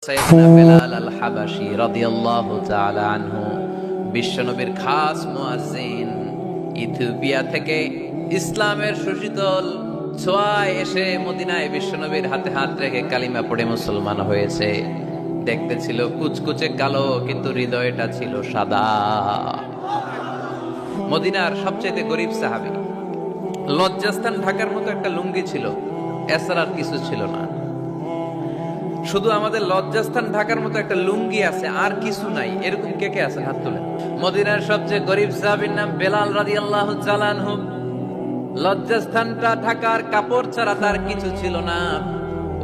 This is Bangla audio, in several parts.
সাইয়েদনা বেলাল আল হাবাশী রাদিয়াল্লাহু তাআলা আনহু বিশ্বনবীর খাস মুয়াজ্জিন, ইথিওপিয়া থেকে ইসলামের সুশীতল ছোঁয়ায় এসে মদিনায় বিশ্বনবীর হাতে হাত রেখে কালিমা পড়ে মুসলমান হয়েছে। দেখতে ছিল কুচকুচে কালো, কিন্তু হৃদয়টা ছিল সাদা। মদিনার সবচেয়ে গরিব সাহাবী। লজ্জাস্থান ঢাকার মতো একটা লুঙ্গি ছিল, এছাড়া আর কিছু ছিল না। শুধু আমাদের লজ্জাস্থান ঢাকার মতো একটা লুঙ্গি আছে, আর কিছু নাই। এরকম কে কে আছে? হাত তোলেন। মদিনার সবচেয়ে গরিব সাহাবীর নাম বেলাল রাদিয়াল্লাহু তাআলা আনহু। লজ্জাস্থানটা ঢাকার কাপড় ছাড়া তার কিছু ছিল না।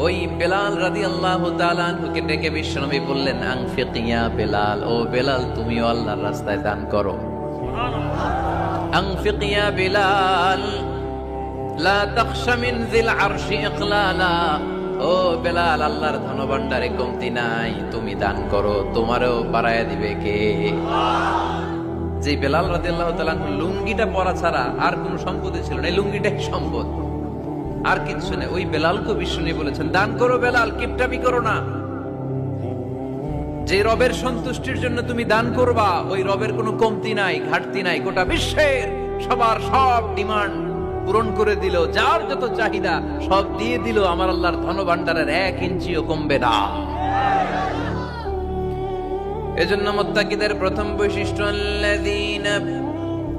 ওই বেলাল রাদিয়াল্লাহু তাআলা আনহুকে ডেকে বিশ্বনবী বললেন, আনফিক ইয়া বেলাল, ও বেলাল তুমিও আল্লাহর রাস্তায় দান করো। আনফিক ইয়া বেলাল লা তাখশা মিন যিল আরশি ইকলালা। ও বেলাল, আল্লাহর ধনভাণ্ডারে কমতি নাই, তুমি দান করো, তোমারও বাড়ায়া দিবে কে? যে বেলাল রাদিয়াল্লাহু তাআলা লুঙ্গিটা পরা ছাড়া আর কোনো সম্পত্তি ছিল না, এই লুঙ্গিটাই সম্পদ, আর কিছু নেই। ওই বেলালকে বিষ্ণু বলেছেন, দান করো বেলাল, কিপটামি করো না। যে রবের সন্তুষ্টির জন্য তুমি দান করবা, ওই রবের কোনো কমতি নাই, ঘাটতি নাই। গোটা বিশ্বের সবার সব ডিমান্ড পূরণ করে দিল, যার যত চাহিদা সব দিয়ে দিল, আমার আল্লাহর ধনভাণ্ডারের 1 ইঞ্চিও কমবে না। এজন্য মুত্তাকিদের প্রথম বৈশিষ্ট্য, আল্লাযীনা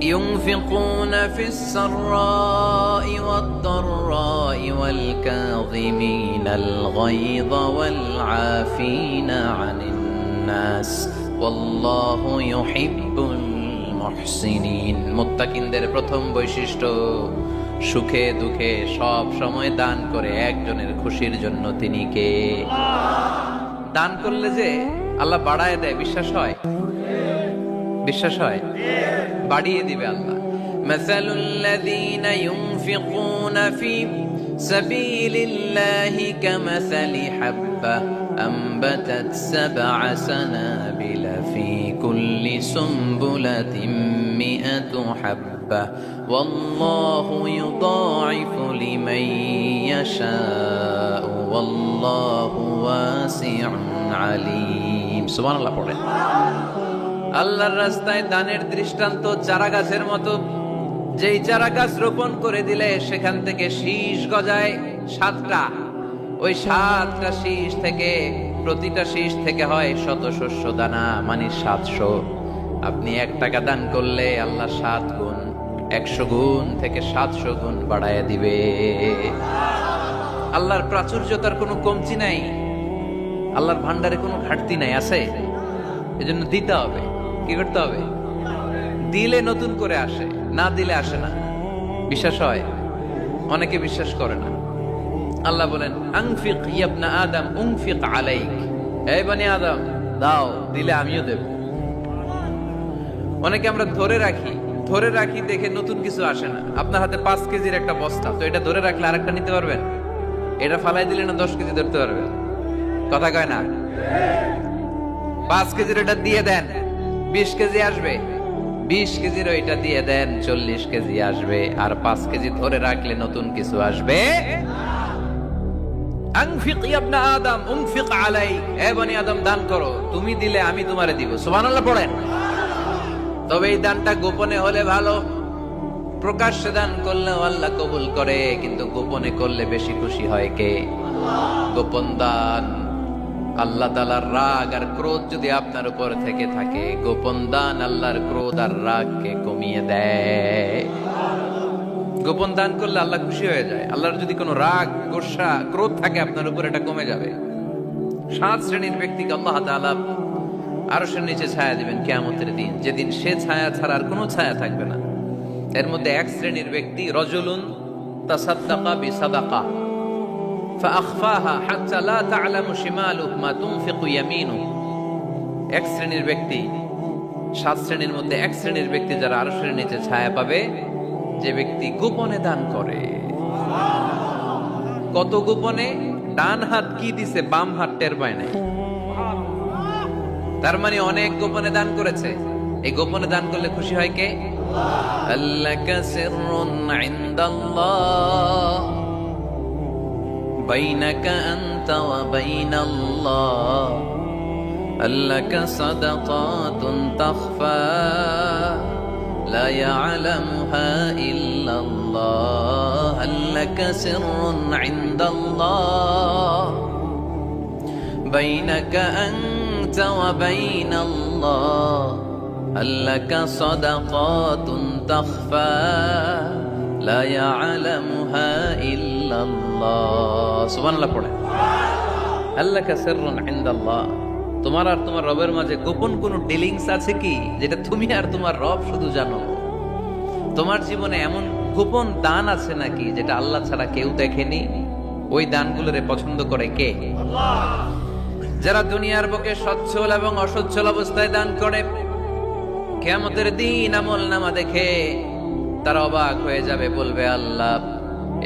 ইউনফিকুনা ফিস সাররাই ওয়াদ দাররাই ওয়াল কাযিমিনাল গায়যা ওয়াল আফিনা আনিন নাস ওয়াল্লাহু ইউহিব্বুল মুহসিনিন। মুত্তাকিনদের প্রথম বৈশিষ্ট্য, সুখে দুঃখে সব সময় দান করে একজনের খুশির জন্য। তিনি কে? দান করলে যে আল্লাহ বাড়ায় দেয়, বিশ্বাস হয়? বিশ্বাস হয়? বাড়িয়ে দিবে আল্লাহ। মাসালুল্লাযীনা ইউনফিকুনা ফি সাবিলিল্লাহি কামাসালি হাব্বা أنبتت 7 سنابل في كل سنبلة 100 حبة والله يضاعف لمن يشاء والله واسع عليم। সুবহানাল্লাহ পড়েন। আল্লাহর রাস্তায় দানের দৃষ্টান্ত চারা গাছের মতো। যেই চারা গাছ রোপণ করে দিলে সেখান থেকে শীষ গজায় 7টা। ওই 7টা শীষ থেকে, প্রতিটা শীষ থেকে হয় শত শস্য দানা, মানে 700। আপনি 1 টাকা দান করলে আল্লাহ 7 গুণ, 100 গুণ থেকে 700 গুণ বাড়ায় দিবে। আল্লাহর প্রাচুর্যতার কোনো কমতি নাই, আল্লাহর ভান্ডারে কোনো ঘাটতি নাই, আছে। এজন্য দিতে হবে। কি করতে হবে? দিলে নতুন করে আসে, না দিলে আসে না। বিশ্বাস হয়? অনেকে বিশ্বাস করে না। আল্লাহ বলেন, আনফিক ইয়া ইবনা আদম উনফিক আলাইক। এই বনি আদম, দাও, দিলে আমিও দেব। অনেকে আমরা ধরে রাখি দেখে নতুন কিছু আসে না। আপনার হাতে 5 কেজির একটা বস্তা, তো এটা ধরে রাখলে আরেকটা নিতে পারবেন? এটা ফালাই দিলে না 10 কেজি ধরতে পারবেন? কথা কয় না? 5 কেজির এটা দিয়ে দেন, 20 কেজি আসবে। 20 কেজির ওইটা দিয়ে দেন, 40 কেজি আসবে। আর 5 কেজি ধরে রাখলে নতুন কিছু আসবে। আনফিক ইয়া ইবনা আদম উনফিক আলাইক। হে বনি আদম, দান করো, তুমি দিলে আমি তোমারে দিব। সুবহানাল্লাহ পড়েন। তবে এই দানটা গোপনে হলে ভালো। প্রকাশ্যে দান করলে আল্লাহ কবুল করে, কিন্তু গোপনে করলে বেশি খুশি হয় কে? গোপন দান, আল্লাহ তাআলার রাগ আর ক্রোধ যদি আপনার উপর থেকে থাকে, গোপন দান আল্লাহর ক্রোধ আর রাগকে কমিয়ে দেয়। গোপন দান করলে আল্লাহ খুশি হয়ে যায়। আল্লাহর যদি কোনো রাগ, গোসা, ক্রোধ থাকে আপনার উপর, এটা কমে যাবে। 7 শ্রেণীর ব্যক্তিকে আল্লাহ তাআলা আরশের নিচে ছায়া দিবেন কিয়ামতের দিন, যেদিন সে ছায়া ছাড়া আর কোনো ছায়া থাকবে না। এর মধ্যে 1 শ্রেণীর ব্যক্তি, রজুলুন তাসাদ্দাকা বিসাদাকা ফাআখফাহা হাত্তা লা তা'লামু শিমালুহু মা তুনফিকু ইয়ামিনুহু। 1 শ্রেণীর ব্যক্তি, 7 শ্রেণীর মধ্যে 1 শ্রেণীর ব্যক্তি যারা আরশের নিচে ছায়া পাবে, যে ব্যক্তি গোপনে দান করে। কত গোপনে? ডান হাত কি দিছে, বাম হাত টের পায় নাই। তার মানে অনেক গোপনে দান করেছে। এই গোপনে দান করলে খুশি হয় কে? আল্লাকা সিররুন ইনদাল্লাহ বাইনাকা আনতা ওয়া বাইনাল্লাহ আল্লাকা সাদাকাতুন তাখফা লা ইয়ালামুহা ইল্লাল্লাহ আল্লাকা সিররুন ইনদাল্লাহ বাইনাকা আনতা ওয়া বাইনাল্লাহ আল্লাকা সাদাকাতুন তাখফা লা ইয়ালামুহা ইল্লাল্লাহ। সুবহানাল্লাহ পড়ে। আল্লাকা সিররুন ইনদাল্লাহ, তোমার আর তোমার রবের মাঝে গোপন কোন ডিলিংস আছে কি যেটা তুমি আর তোমার রব শুধু জানো? তোমার জীবনে এমন গোপন দান আছে নাকি যেটা আল্লাহ ছাড়া কেউ দেখেনি? ওই দানগুলোরে পছন্দ করে কে? আল্লাহ। যারা দুনিয়ার বুকে সচ্ছল এবং অসচ্ছল অবস্থায় দান করে, কিয়ামতের দিন আমলনামা দেখে তারা অবাক হয়ে যাবে, বলবে আল্লাহ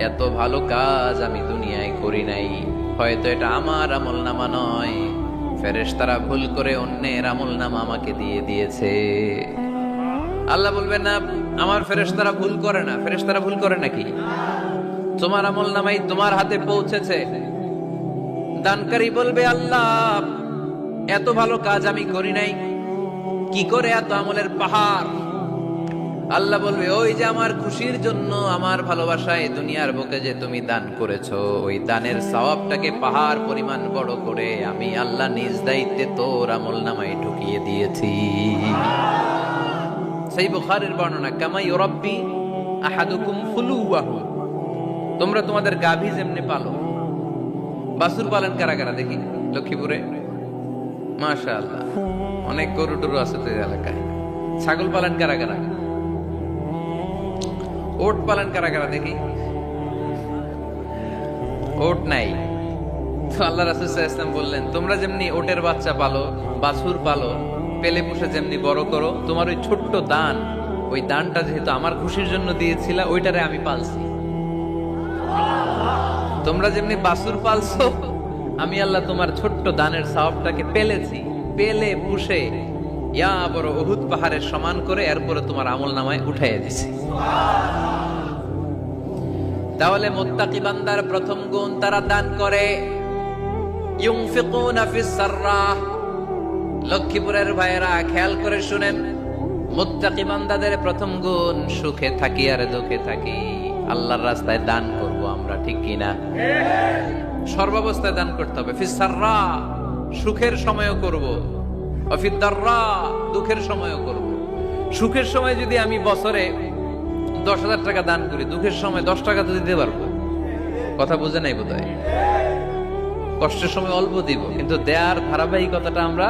এত ভালো কাজ আমি দুনিয়ায় করি নাই, হয়তো এটা আমার আমলনামা নয়, ফেরেশতারা ভুল করে অন্যের আমলনামা আমাকে দিয়ে দিয়েছে। আল্লাহ বলবেন না আমার ফেরেশতারা ভুল করে না। ফেরেশতারা ভুল করে নাকি? তোমার আমলনামাই তোমার হাতে পৌঁছেছে। দানকারী বলবে আল্লাহ এত ভালো কাজ আমি করি নাই, কি করে এত আমলের পাহাড়? আল্লাহ বলবে ওই যে আমার খুশির জন্য, আমার ভালোবাসায় দুনিয়ার বুকে যে তুমি দান করেছো, ওই দানের সওয়াবটাকে পাহাড় পরিমাণ বড় করে আমি আল্লাহ নিজ দায়িত্বে তোর আমলনামায় ঢুকিয়ে দিয়েছি। সেই বুখারীর বর্ণনা, কামা ইউরাব্বি আহাদুকুম ফুলুয়াহু, তোমরা তোমাদের গাভী যেমনি পালো। বাছুর পালন কারা কারা দেখি লক্ষ্মীপুরে? মাশাআল্লাহ, অনেক গরু টরু আছে তো এলাকায়। ছাগল পালন কারা কারা? ওট পালন কারা কারা দেখি? ওট নাই তো আল্লাহ রাসূল সাল্লাল্লাহু আলাইহি ওয়াসাল্লাম বললেন তোমরা যেমনি ওটের বাচ্চা পালো, বাছুর পালো, পেলে পুষে যেমনি বড় করো, তোমার ওই ছোট্ট দান, ওই দানটা যেহেতু আমার খুশির জন্য দিয়েছিলা, ওইটারে আমি পালছি। তোমরা যেমনি বাছুর পালছো, আমি আল্লাহ তোমার ছোট্ট দানের সওয়াবটাকে পেলেছি, পেলে পুষে ইয়া বড় উহুদ পাহাড়ের সমান করে এরপরে তোমার আমলনামায় উঠাইয়া দিছি। তাহলে মুত্তাকি বান্দার প্রথম গুণ, তারা দান করে। ইউনফিকুনা ফিস সাররাহ। লক্ষ্মীপুরের ভাইয়েরা খেয়াল করে শুনেন, মুত্তাকি বান্দাদের প্রথম গুণ, সুখে থাকি আর দুঃখে থাকি আল্লাহর রাস্তায় দান করব আমরা, ঠিক কি না? সর্বাবস্থায় দান করতে হবে। ফিস সাররা, সুখের সময়ও করব, ওয়া ফিদ দাররা, দুঃখের সময়ও করব। সুখের সময় যদি আমি বছরে 10,000 টাকা দান করি, দুঃখের সময় 10 টাকা তো দিতে পারবো। কথা বুঝে নাই বোধহয়? কষ্টের সময় অল্প দিব, কিন্তু দেয়ার ধারাবাহিকতাটা আমরা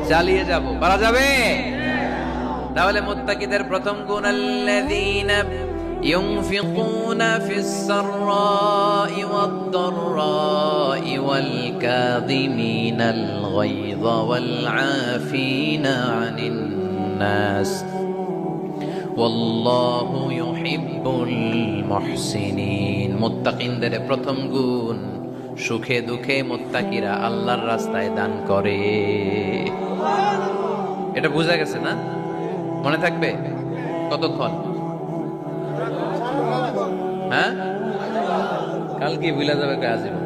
চালিয়ে যাব। পারা যাবে? তাহলে মুত্তাকিদের প্রথম গুণ, আল্লাযীনা ইউনফিকুনা ফিস সাররাই ওয়াদ দাররাই ওয়াল কাযিমিনাল গায়যা ওয়াল আফিনা আনিন নাস ওয়াল্লাহু ইউহিব্বুল মুহসিনিন। মুত্তাকিনদের প্রথম গুণ, সুখে দুঃখে মুত্তাকিরা আল্লাহর রাস্তায় দান করে। এটা বোঝা গেছে না? মনে থাকবে কতক্ষণ? হ্যাঁ, কালকে ভুলে যাবে আজীবন।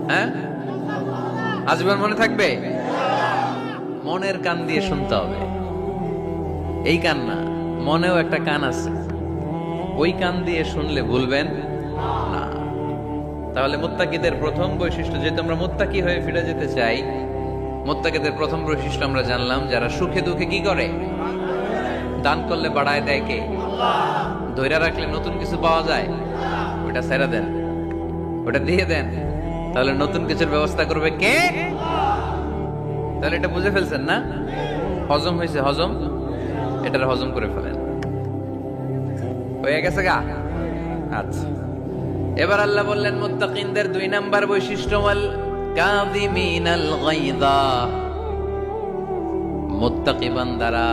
হ্যাঁ, আজীবন মনে থাকবে। মনের কান দিয়ে শুনতে হবে। এই কান না, মনেও একটা কান আছে, ওই কান দিয়ে শুনলে ভুলবেন না। তাহলে মুত্তাকিদের প্রথম বৈশিষ্ট্য, যেহেতু আমরা মুত্তাকি হয়ে ফিরে যেতে চাই, মুত্তাকিদের প্রথম বৈশিষ্ট্য আমরা জানলাম, যারা সুখে দুঃখে কি করে? দান করলে বাড়ায় দেয় কে? ধৈর্য রাখলে নতুন কিছু পাওয়া যায়, ওটা ছেড়ে দেন, ওটা দিয়ে দেন, তাহলে নতুন কিছুর ব্যবস্থা করবে কে? তাহলে এটা বুঝে ফেলছেন না? হজম হয়েছে, হজম, এটার হজম করে ফেলেন। হয়ে গেছে গা? আচ্ছা, এবার আল্লাহ বললেন মুত্তাকিনদের 2 নাম্বার বৈশিষ্ট্য, ওয়াল কাযিমিনাল গায়যা। মুত্তাকি বান্দারা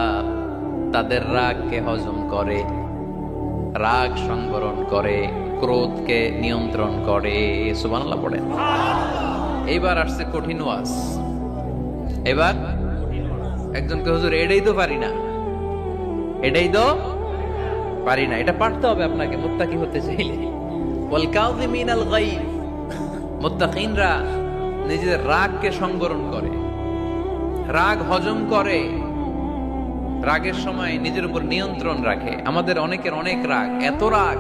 তাদের রাগকে হজম করে, রাগ সংবরণ করে, ক্রোধকে নিয়ন্ত্রণ করে। সুবহানাল্লাহ পড়েন। এইবার আসছে কঠিন ওয়াজ। এবার একজনকে হুজুর এটাই তো পারি না, এটাই তো পারি না, এটা পারতে হবে আপনাকে মুত্তাকি হতে চাইলে। ওয়াল কাযিমিনাল গায়য, মুত্তাকিনরা নিজেদের রাগকে সংবরণ করে, রাগ হজম করে, রাগের সময় নিজের উপর নিয়ন্ত্রণ রাখে। আমাদের অনেকের অনেক রাগ, এত রাগ,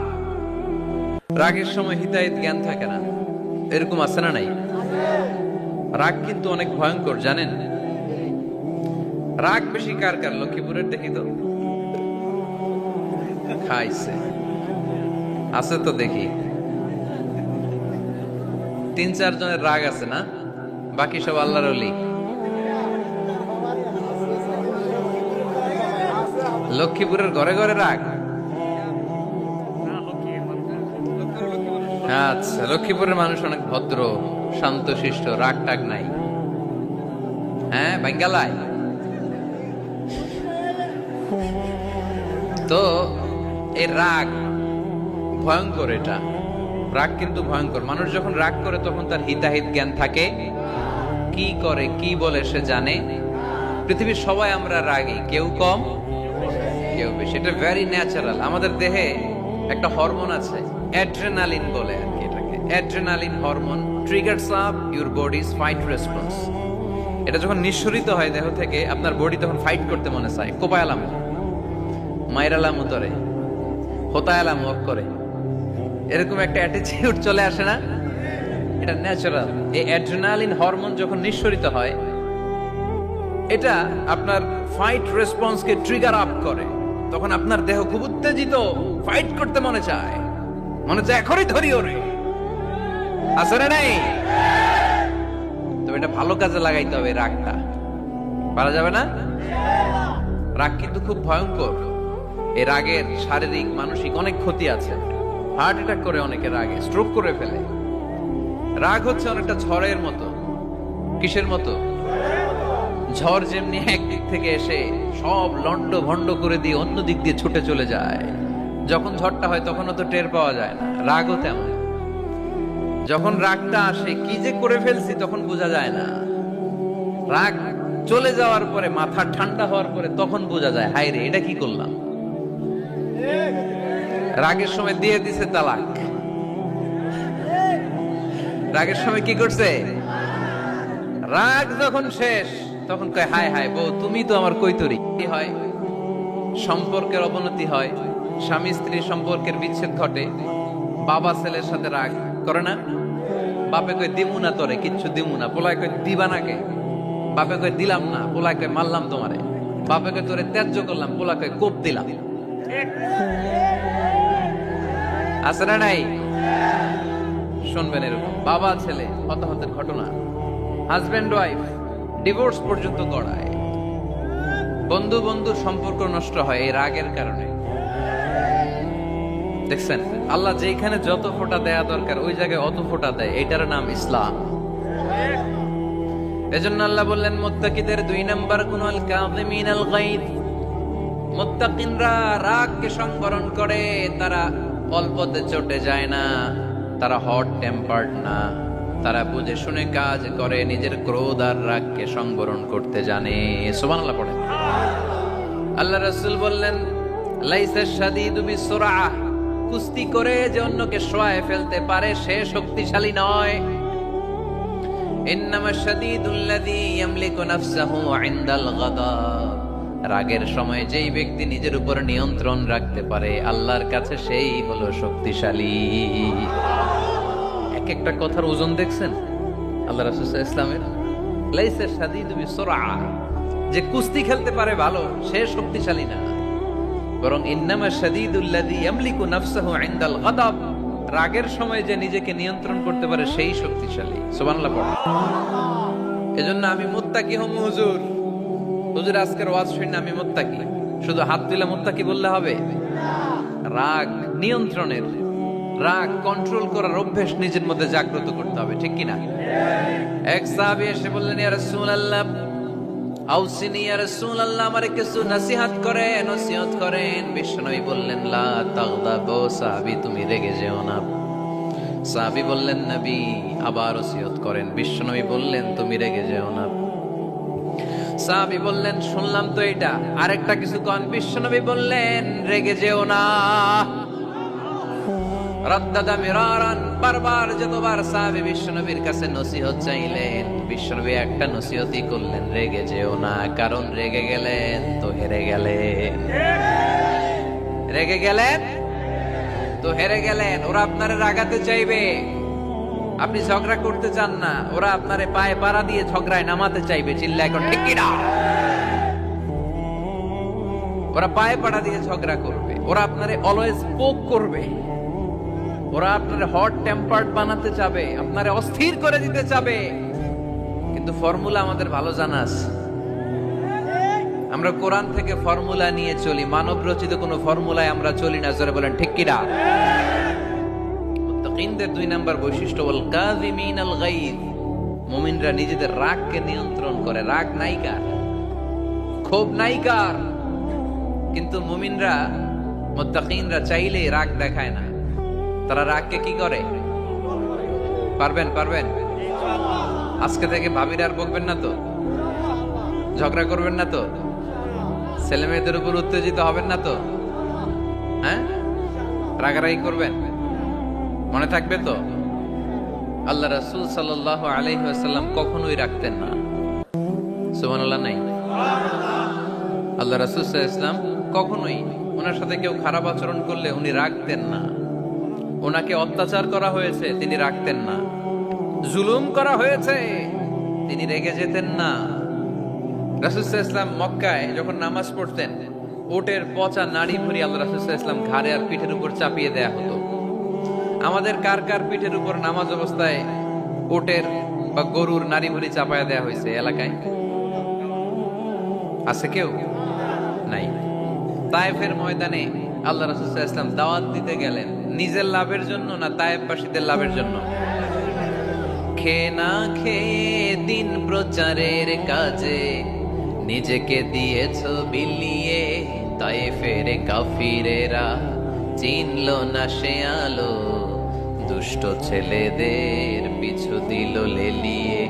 রাগের সময় হিতাহিত জ্ঞান থাকে না। এরকম আছে না নাই? রাগ কিন্তু অনেক ভয়ঙ্কর, জানেন? রাগ বেশি কার কার? লক্ষ্মীপুরের দেখি তো, খাইছে আছে তো দেখি, 3-4 জনের রাগ আছে না? বাকি সব আল্লাহর ওলি। লক্ষ্মীপুরের ঘরে ঘরে রাগ। আচ্ছা, লক্ষ্মীপুরের মানুষ অনেক ভদ্র, শান্ত শিষ্ট, রাগ টাগ নাই। হ্যাঁ, বাঙ্গালায় তো এই রাগ ভয়ঙ্কর। এটা রাগ কিন্তু ভয়ঙ্কর। মানুষ যখন রাগ করে তখন তার হিতাহিত জ্ঞান থাকে, কি করে কি বলে সে জানে। পৃথিবীর সবাই আমরা রাগী, কেউ কম কেউ বেশি। এটা ভেরি ন্যাচারাল। আমাদের দেহে একটা হরমোন আছে, অ্যাড্রেনালিন বলে আর কি। এটাকে adrenaline hormone triggers up your bodies fight response. এটা যখন নিঃসরিত হয় দেহ থেকে, আপনার বডি তখন ফাইট করতে মনে চায়। কোপায়ালাম, মাইরালাম, উতরে হোতায়ালাম ওয়াক করে, এরকম একটা অ্যাটিটিউড চলে আসে না? এটা ন্যাচারাল। এই অ্যাড্রেনালিন হরমোন যখন নিঃসরিত হয়, এটা আপনার ফাইট রেসপন্সকে ট্রিগার আপ করে। তখন আপনার দেহ খুব উত্তেজিত, ফাইট করতে মনে চায়, মনে চায় এখনই ধরি ওরে। আসলে নাই তো, এটা ভালো কাজে লাগাইতে হবে। রাগটা পারা যাবে না। রাগ কিন্তু খুব ভয়ঙ্কর। এই রাগের শারীরিক মানসিক অনেক ক্ষতি আছে। হার্ট অ্যাটাক করে অনেকে রাগে, স্ট্রোক করে ফেলে। রাগ হচ্ছে অনেকটা ঝড়ের মতো। কিসের মতো? ঝড় যেমনি একদিক থেকে এসে সব লন্ড ভন্ড করে দিয়ে অন্য দিক দিয়ে ছুটে চলে যায়, যখন ঝড়টা হয় তখনও তো টের পাওয়া যায় না। রাগও তেমন। যখন রাগটা আসে, কি যে করে ফেলছি তখন বোঝা যায় না। রাগ চলে যাওয়ার পরে, মাথা ঠান্ডা হওয়ার পরে তখন বোঝা যায়, হায় রে, এটা কি করলাম। রাগের সময় দিয়ে দিছে তালাক। রাগের সময় কি করছে? রাগ যখন শেষ তখন কয়, হায় হায় বউ, তুমি তো আমার কৈতরী। কি হয়? সম্পর্কের অবনতি হয়, স্বামী স্ত্রীর সম্পর্কের বিচ্ছেদ ঘটে। বাবা ছেলের সাথে রাগ করে না? বাপে কয় দিমু না তোরে, কিচ্ছু দিমু না। পোলায় কয় দিবা নাকে? বাপে কয় দিলাম না। পোলায় কয় মারলাম তোমারে। বাপে কয় তোরে ত্যায্য করলাম। পোলা কয় কোপ দিলাম। আছে না নাই? শুনবেন এরকম বাবা ছেলে হতাহতের ঘটনা, হাজবেন্ড ওয়াইফ ডিভোর্স পর্যন্ত গড়ায়। বন্ধু বন্ধুর সম্পর্ক নষ্ট হয় এই রাগের কারণে। দেখছেন, আল্লাহ যেখানে যত ফোঁটা দেয়া দরকার ওই জায়গায় অত ফোঁটা দেয়। এটার নাম ইসলাম। এজন্য আল্লাহ বললেন, মুত্তাকিদের 2 নাম্বার গুণ আল কাযিমিনাল গায়দ। মুত্তাকিনরা রাগকে সংবরণ করে, তারা অল্পতে চটে যায় না, তারা হট টেম্পার্ড না, তারা বুঝে শুনে কাজ করে, নিজের ক্রোধ আর রাগকে সংবরণ করতে জানে। সুবহানাল্লাহ পড়েন। আল্লাহ রাসূল বললেন, লাইসা শাদীদু বিসুরআহ, কুস্তি করে যে অন্যকে শোয়ায় ফেলতে পারে সে শক্তিশালী নয়। ইন্নামা শাদীদুল্লাযী ইয়ামলিকু নাফসাহু ইনদাল গাদাব, রাগের সময় যেই ব্যক্তি নিজের উপর নিয়ন্ত্রণ রাখতে পারে আল্লাহর কাছে সেই হলো শক্তিশালী। এক একটা কথার ওজন দেখছেন আল্লাহ রাসূল সাল্লাল্লাহু আলাইহি ওয়াসাল্লামের। লাইসা শাদীদু বিসুরআহ, যে কুস্তি খেলতে পারে ভালো সে শক্তিশালী না, বরং ইন্নামা শাদীদুল্লাযী ইয়ামলিকু নাফসাহু ইনদাল গাদাব, রাগের সময় যে নিজেকে নিয়ন্ত্রণ করতে পারে সেই শক্তিশালী। সুবহানাল্লাহ পড়ো। এজন্য আমি মুত্তাকি হম হুজুর। হুজুর আজকের ওয়াজ শুনে আমি মুত্তাকি, শুধু হাত তুলে মুত্তাকি বললে হবে? রাগ নিয়ন্ত্রণের, রাগ কন্ট্রোল করার অভ্যাস নিজের মধ্যে জাগ্রত করতে হবে, ঠিক কিনা? এক সাহাবী এসে বললেন, ইয়া রাসূলুল্লাহ আউসিনি, ইয়া রাসূলুল্লাহ আমারে কিছু নসিহত করেন। বিশ্বনবী বললেন, লা তাগদাবু, সাহাবী তুমি রেগে যেও না। সাহাবী বললেন, নবী আবার ওসিয়ত করেন। বিশ্বনবী বললেন, তুমি রেগে যেও না। সাহাবী বললেন, শুনলাম তো এটা, আরেকটা কিছু কোন। বিশ্বনবী বললেন, রেগে যেও না। রাদ্দাদা মিরারান, বারবার যতবার সাহাবী বিশ্বনবীর কাছে নসিহত চাইলেন, বিশ্বনবী একটা নসিহতই করলেন, রেগে যেও না, কারণ রেগে গেলেন তো হেরে গেলেন। রেগে গেলেন তো হেরে গেলেন। ওরা আপনারে রাগাতে চাইবে, আপনি ঝগড়া করতে চান না, ওরা আপনারে পায়ে পাড়া দিয়ে ঝগড়ায় নামাতে চাইবে। চিল্লা এখন ঠিক কি না? ওরা পায়ে পাড়া দিয়ে ঝগড়া করবে, ওরা আপনারে অলওয়েজ পোক করবে, ওরা আপনারে হট টেম্পার্ড বানাতে চাবে, আপনারে অস্থির করে দিতে চাবে। কিন্তু ফর্মুলা আমাদের ভালো জানা আছে। আমরা কোরআন থেকে ফর্মুলা নিয়ে চলি, মানব রচিত কোনো ফর্মুলায় আমরা চলি না। জোরে বলেন ঠিক কি না? মুত্তাকিনদের 2 নাম্বার বৈশিষ্ট্য, ওয়াল কাযিমিনাল গায়জ, মুমিনরা নিজেদের রাগকে নিয়ন্ত্রণ করে। রাগ নাইকার, ক্ষোভ নাইকার, কিন্তু মুমিনরা, মুত্তাকিনরা চাইলে রাগ দেখায় না। তারা রাগকে কি করে? পারবেন? আজকে থেকে ভাবির আর বকবেন না তো, ঝগড়া করবেন না তো, ছেলে মেয়েদের উপর উত্তেজিত হবেন না তো, হ্যাঁ? রাগারাগি করবেন? মনে থাকবে তো? আল্লাহ রাসূল সাল্লাল্লাহু আলাইহি ওয়াসাল্লাম কখনোই রাখতেন না। সুবহানাল্লাহ নাই? আল্লাহ রাসূল সাল্লাল্লাহু আলাইহি ওয়াসাল্লাম কখনোই, ওনার সাথে কেউ খারাপ আচরণ করলে উনি রাখতেন না। ওনাকে অত্যাচার করা হয়েছে, তিনি রাখতেন না। জুলুম করা হয়েছে, তিনি রেগে যেতেন না। রাসূল সাল্লাল্লাহু আলাইহি ওয়াসাল্লাম মক্কায় যখন নামাজ পড়তেন, উটের পচা নাড়ি ভুঁড়ি আল্লাহ রাসূল সাল্লাল্লাহু আলাইহি ওয়াসাল্লাম ঘাড়ে আর পিঠের উপর চাপিয়ে দেয়া হতো। আমাদের কার কার পিঠের উপর নামাজ অবস্থায় উটের বা গরুর নাড়ি ভুঁড়ি চাপায়া দেয়া হয়েছে এলাকায়? আছে কেউ? নাই। তায়েফের ময়দানে আল্লাহ রাসূল সাল্লাল্লাহু আলাইহি ওয়াসাল্লাম দাওয়াত দিতে গেলেন, নিজের লাভের জন্য না তায়েফবাসীদের লাভের জন্য? খেয়ে না খেয়ে দিন প্রচারের কাজে নিজেকে দিয়েছ বিলিয়ে, তায়েফের কাফিরেরা চিনল না সে আলো, দুষ্ট ছেলেদের পিছু দিল লেলিয়ে,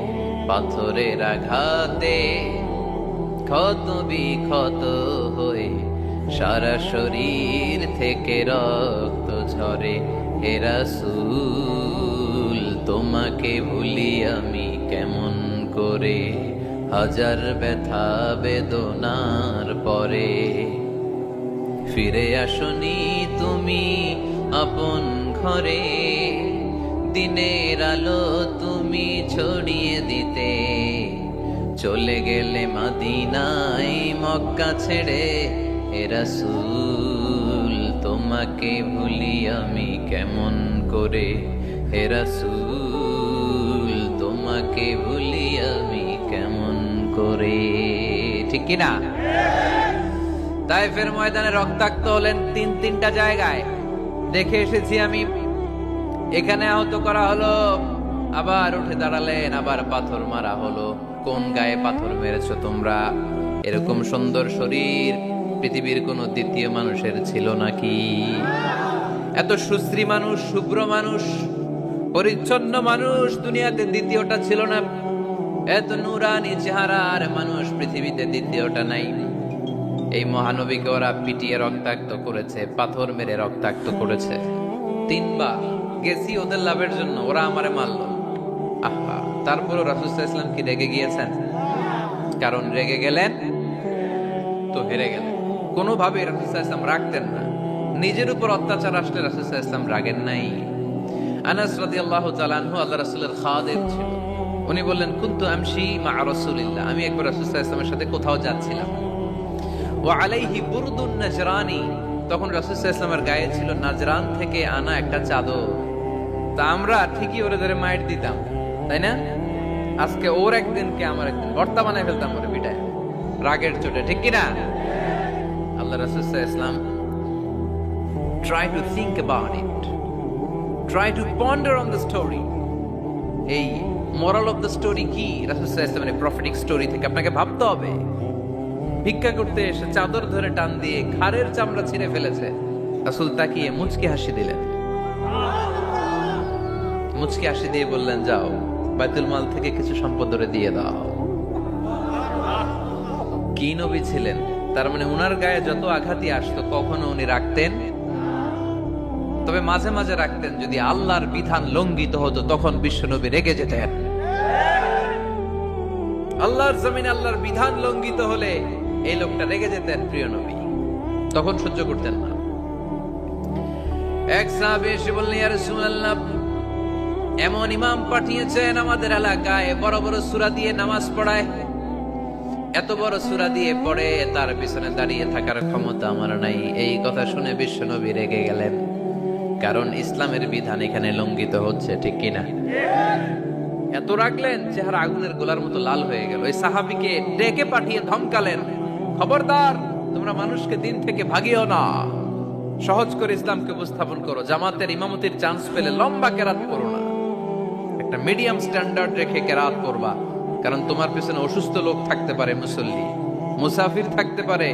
পাথরের আঘাতে ক্ষত বিক্ষত হয়ে সারা শরীর থেকে রক্ত ঝরে। হে রাসূল, তোমাকে ভুলি আমি কেমন করে, হাজার ব্যথা বেদনার পরে। ফিরে আসনি তুমি আপন ঘরে, দিনের আলো তুমি ছড়িয়ে দিতে, চলে গেলে মদিনায় মক্কা ছেড়ে। হে রাসূল, তোমাকে ভুলি আমি কেমন করে, হে রাসূল, তোমাকে ভুলি আমি কেমন করে। ঠিক কি না? তায়েফের ময়দানে রক্তাক্ত হলেন 3টা জায়গায়, দেখে এসেছি আমি। এখানে আহত করা হলো, আবার উঠে দাঁড়ালেন, আবার পাথর মারা হলো। কোন গায়ে পাথর মেরেছো তোমরা? এরকম সুন্দর শরীর পৃথিবীর কোন দ্বিতীয় মানুষের ছিল নাকি? এত সুশ্রী মানুষ, শুভ্র মানুষ, পরিচ্ছন্ন মানুষ দুনিয়াতে দ্বিতীয়টা ছিল না। এত নুরানি চেহারার মানুষ পৃথিবীতে দ্বিতীয়টা নাই। এই মহানবীকে ওরা পিটিয়ে রক্তাক্ত করেছে, পাথর মেরে রক্তাক্ত করেছে। 3 বার গেছি ওদের লাভের জন্য, ওরা আমারে মারলো। আহা, তারপরও রাসূল সাল্লাল্লাহু আলাইহি ওয়াসাল্লাম কি রেগে গিয়েছেন? কারণ রেগে গেলেন তো হেরে গেলেন। কোনোভাবে রাসূল সাল্লাল্লাহু আলাইহি ওয়াসাল্লাম রাখতেন না। নিজের উপর অত্যাচার আসলে রাসূল সাল্লাল্লাহু আলাইহি ওয়াসাল্লাম রাগেন নাই। আনাস রাদিয়াল্লাহু তাআলা আনহু আল্লাহ রাসূলের খাদেম ছিল। উনি বললেন, কুনতু আমশি মা রাসূলিল্লাহ, আমি একবার রাসূল সাল্লাল্লাহু আলাইহি ওয়াসাল্লামের সাথে কোথাও যাচ্ছিলাম। ওয়া আলাইহি বুরদুন নাজরানি, তখন রাসূল সাল্লাল্লাহু আলাইহি ওয়াসাল্লামের গায়ে ছিল নাজরান থেকে আনা একটা চাদর। তা আমরা ঠিকই ওরে ধরে মাইর দিতাম, তাই না? আজকে ওর একদিনকে আমার একদিন ভর্তা বানায় ফেলতাম ওরে পিটায়, রাগের চোটে। ঠিক কি না? আল্লাহ রাসূল সাল্লাল্লাহু আলাইহি ওয়াসাল্লাম try to think about it, try to ponder on the story. এই moral of the story কি? রাসূল সাল্লাল্লাহু আলাইহি ওয়াসাল্লামের প্রফেটিক স্টোরি থেকে আপনাকে ভাবতে হবে। ভিক্ষা করতে এসে চাদর ধরে টান দিয়ে ঘাড়ের চামড়া ছিঁড়ে ফেলেছে। রাসূল তাকিয়ে মুচকি হাসি দিলেন, মুচকি হাসি দিয়ে বললেন, যাও বাইতুল মাল থেকে কিছু সম্পদ ধরে দিয়ে দাও। কি নবী ছিলেন! তার মানে উনার গায়ে যত আঘাতই আসতো কখনো উনি রাখতেন তবে মাঝে মাঝে রাখতেন, যদি আল্লাহর বিধান লঙ্ঘিত হতো তখন বিশ্বনবী রেগে যেতেন। আল্লাহর জমিনে আল্লাহর বিধান লঙ্ঘিত হলে এই লোকটা রেগে যেতেন প্রিয় নবী, তখন সহ্য করতেন না। এক সাহাবী এসে বললেন, ইয়া রাসূলুল্লাহ, এমন ইমাম পাঠিয়েছেন আমাদের এলাকায়, বড় বড় সূরা দিয়ে নামাজ পড়ায়, এত বড় সূরা দিয়ে পড়ে, তার পিছনে দাঁড়িয়ে থাকার ক্ষমতা আমার নাই। এই কথা শুনে বিশ্বনবী রেগে গেলেন, কারণ ইসলামের বিধান এখানে লঙ্ঘিত হচ্ছে, ঠিক কিনা? এত রাখলেন, চেহারা আগুনের গোলার মতো লাল হয়ে গেল। ওই সাহাবীকে ডেকে পাঠিয়ে ধমকালেন, খবরদার, তোমরা মানুষকে দিন থেকে ভাগিও না, সহজ করে ইসলামকে উপস্থাপন করো, জামাতের ইমামতির চান্স পেলে লম্বা কেরাত করো না, একটা মিডিয়াম স্ট্যান্ডার্ড রেখে কেরাত করবা, কারণ তোমার পেছনে অসুস্থ লোক থাকতে পারে, মুসল্লি, মুসাফির থাকতে পারে,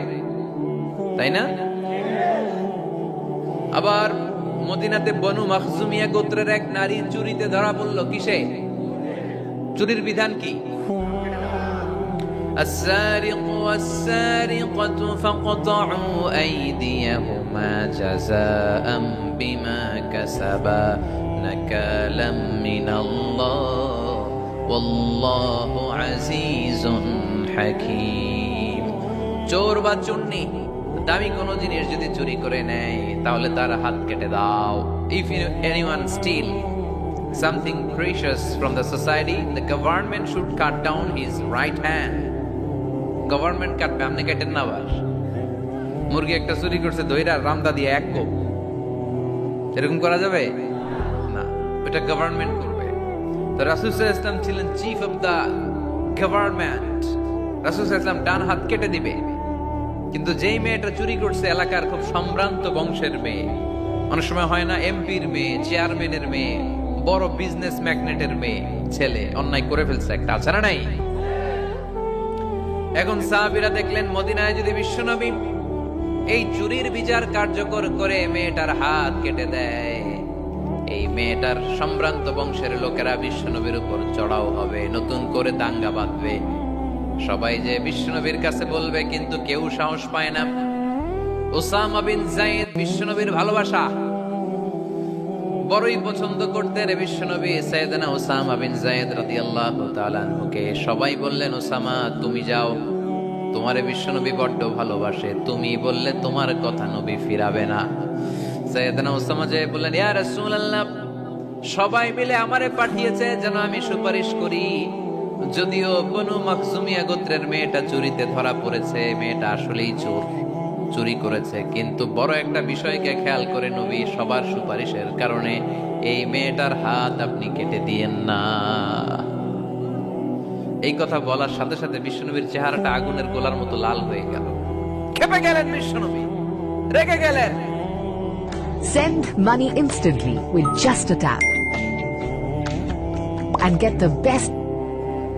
তাই না? আবার মদিনাতে বনু মাখজুমিয়া গোত্রের এক নারী চুরিতে ধরা পড়ল। কিসে? চুরির বিধান কি? السارق والسارقة فاقطعوا أيديهما جزاء بما كسبا نكالا من الله والله عزيز حكيم। চোর বা চুন্নি দামি কোনো জিনিস যদি চুরি করে নেয় তাহলে তার হাত কেটে দাও। If anyone steal something precious from the society, the government should cut down his right hand. Government কাটবে, আপনি কেটেন না। আবার মুরগি একটা চুরি করছে, দইরা রামদা দিয়ে এক কোপ, এরকম করা যাবে না, ওটা গভর্নমেন্ট করবে। তো রাসূল সাল্লাল্লাহু আলাইহি ওয়াসাল্লাম ছিলেন চিফ অফ দা গভর্নমেন্ট, রাসূল সাল্লাল্লাহু আলাইহি ওয়াসাল্লাম ডান হাত কেটে দিবে। কিন্তু যেই মেয়েটা চুরি করছে এলাকার খুব সম্ভ্রান্ত বংশের মেয়ে, অনেক সময় হয় না এমপির মেয়ে, চেয়ারম্যানের মেয়ে, বড় বিজনেস ম্যাগনেটের মেয়ে, ছেলে অন্যায় করে ফেলছে একটা, আছে না নাই? এখন সাহাবীরা দেখলেন মদিনায় যদি বিশ্বনবী এই চুরির বিচার কার্যকর করে মেয়েটার হাত কেটে দেয়, এই মেয়েটার সম্ভ্রান্ত বংশের লোকেরা বিশ্বনবীর উপর চড়াও হবে, নতুন করে দাঙ্গা বাঁধবে, সবাই যে বিশ্বনবীর কাছে বলবে, কিন্তু কেউ সাহস পায় না। উসামা বিন যায়েদ বিশ্বনবীর ভালোবাসা বড়ই পছন্দ করতেন বিশ্বনবী। সাইয়েদনা উসামা বিন যায়েদ রাদিয়াল্লাহু তাআলা আনহুকে সবাই বললেন, উসামা তুমি যাও, তোমারে বিশ্বনবী বড্ড ভালোবাসে, তুমি বললে তোমার কথা নবী ফিরাবে না। সাইয়েদনা উসামা যে বললেন, ইয়া রাসূলুল্লাহ, সবাই মিলে আমারে পাঠিয়েছে যেন আমি সুপারিশ করি, যদিও বনু মাখজুমিয়া গোত্রের মেয়েটা চুরিতে ধরা পড়েছে, মেয়েটা আসলেই চোর, চুরি করেছে, কিন্তু বড় একটা বিষয়কে খেয়াল করে নবী সবার সুপারিশের কারণে এই মেয়েটার হাত আপনি কেটে দিয়েন না। এই কথা বলার সাথে সাথে বিশ্বনবীর চেহারাটা আগুনের গোলার মতো লাল হয়ে গেল, ক্ষেপে গেলেন বিশ্বনবী, রেগে গেলেন। Send money instantly with just a tap and get the best.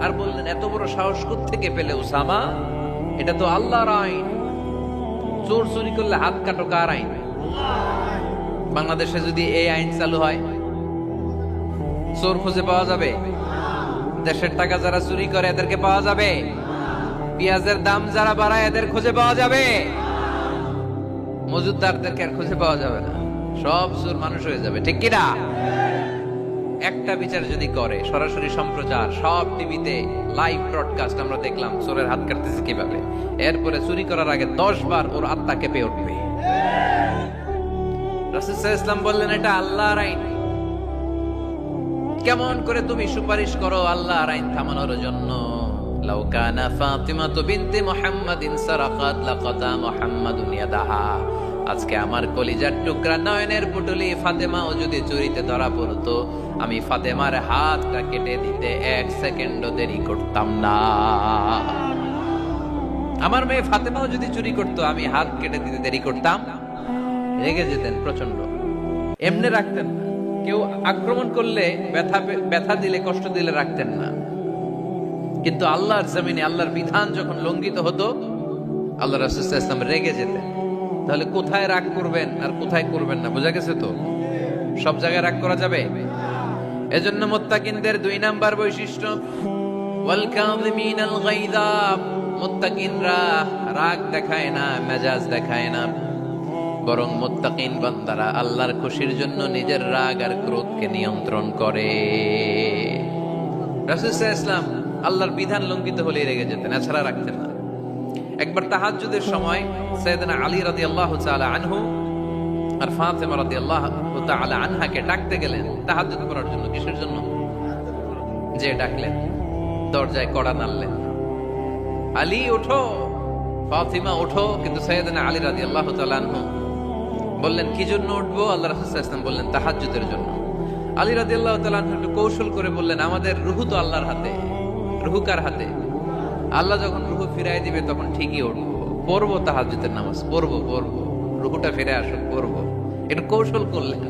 আর বললেন, এত বড় সাহস কোত্থেকে পেলে উসামা? এটা তো আল্লাহর আইন, চোর চুরি করলে হাত কাটো কার আইন? বাংলাদেশে যদি এই আইন চালু হয়, চোর খুঁজে পাওয়া যাবে? দেশের টাকা যারা চুরি করে এদেরকে পাওয়া যাবে? পেঁয়াজের দাম যারা বাড়ায় এদের খুঁজে পাওয়া যাবে? মজুদদারদেরকে আর খুঁজে পাওয়া যাবে না, সব চোর মানুষ হয়ে যাবে, ঠিক কিনা? একটা বিচার যদি করে, সরাসরি সম্প্রচার, সব টিভিতে লাইভ ব্রডকাস্ট আমরা দেখলাম চোরের হাত কাটতেছে কিভাবে, এরপরে চুরি করার আগে 10 বার ওর আত্মা কেঁপে উঠবে। রাসূল সাল্লাল্লাহু আলাইহি ওয়াসাল্লাম বললেন, এটা আল্লাহর আইন, কেমন করে তুমি সুপারিশ করো আল্লাহর আইন থামানোর জন্য? লাউ কানা ফাতিমাতু বিনতে মুহাম্মাদিন সারাকাত লাকাতা মুহাম্মাদুন ইয়াদাহা। আজকে আমার কলিজার টুকরা নয়নের পুটুলি ফাতেমাও যদি চুরিতে ধরা পড়তো, আমি ফাতেমার হাতটা কেটে দিতে 1 সেকেন্ডও দেরি করতাম না। আমার মেয়ে ফাতেমাও যদি চুরি করতো, আমি হাত কেটে দিতে দেরি করতাম? রেগে যেতেন প্রচন্ড, এমনি রাখতেন না। কেউ আক্রমণ করলে, ব্যথা দিলে, কষ্ট দিলে রাখতেন না। কিন্তু আল্লাহর জমিনে আল্লাহর বিধান যখন লঙ্ঘিত হতো, আল্লাহ রাসূল সাল্লাল্লাহু আলাইহি ওয়াসাল্লাম রেগে যেতেন। তাহলে কোথায় রাগ করবেন আর কোথায় করবেন না বোঝা গেছে তো? সব জায়গায় রাগ করা যাবে? এজন্য মুত্তাকিনদের 2 নাম্বার বৈশিষ্ট্য, ওয়াল কাযিমিনাল গায়যা। মুত্তাকিনরা রাগ দেখায় না, মেজাজ দেখায় না। বরং মুত্তাকিন বান্দারা আল্লাহর খুশির জন্য নিজের রাগ আর ক্রোধকে নিয়ন্ত্রণ করে। রাসূল সাল্লাল্লাহু আলাইহি ওয়াসাল্লাম আল্লাহর বিধান লঙ্ঘিত হলে রেগে যেতেন, এছাড়া রাখতেন না। একবার তাহাজ্জুদের সময় সাইয়েদনা আলী রাদিয়াল্লাহু তাআলা আনহু আর ফাতেমা রাদিয়াল্লাহু তাআলা আনহাকে ডাকতে গেলেন তাহাজ্জুদ করার জন্য। কিসের জন্য? যে ডাকলেন, দরজায় কড়া নাড়লেন, আলী ওঠো, ফাতিমা ওঠো। কিন্তু সাইয়েদনা আলী রাদিয়াল্লাহু তাআলা আনহু বললেন কি জন্য উঠবো? আল্লাহ রাসূল সাল্লাল্লাহু আলাইহি ওয়াসাল্লাম বললেন তাহাজ্জুদের জন্য। আলী রাদিয়াল্লাহু তাআলা আনহু একটু কৌশল করে বললেন, আমাদের রুহু তো আল্লাহর হাতে। রুহু কার হাতে? আল্লাহ যখন রুহু ফিরাই দিবে তখন ঠিকই উঠবো, পড়বো তাহাজ্জুদের নামাজ, পড়বো রুহুটা ফিরে আসুক, পড়বো। একটু কৌশল করলেন।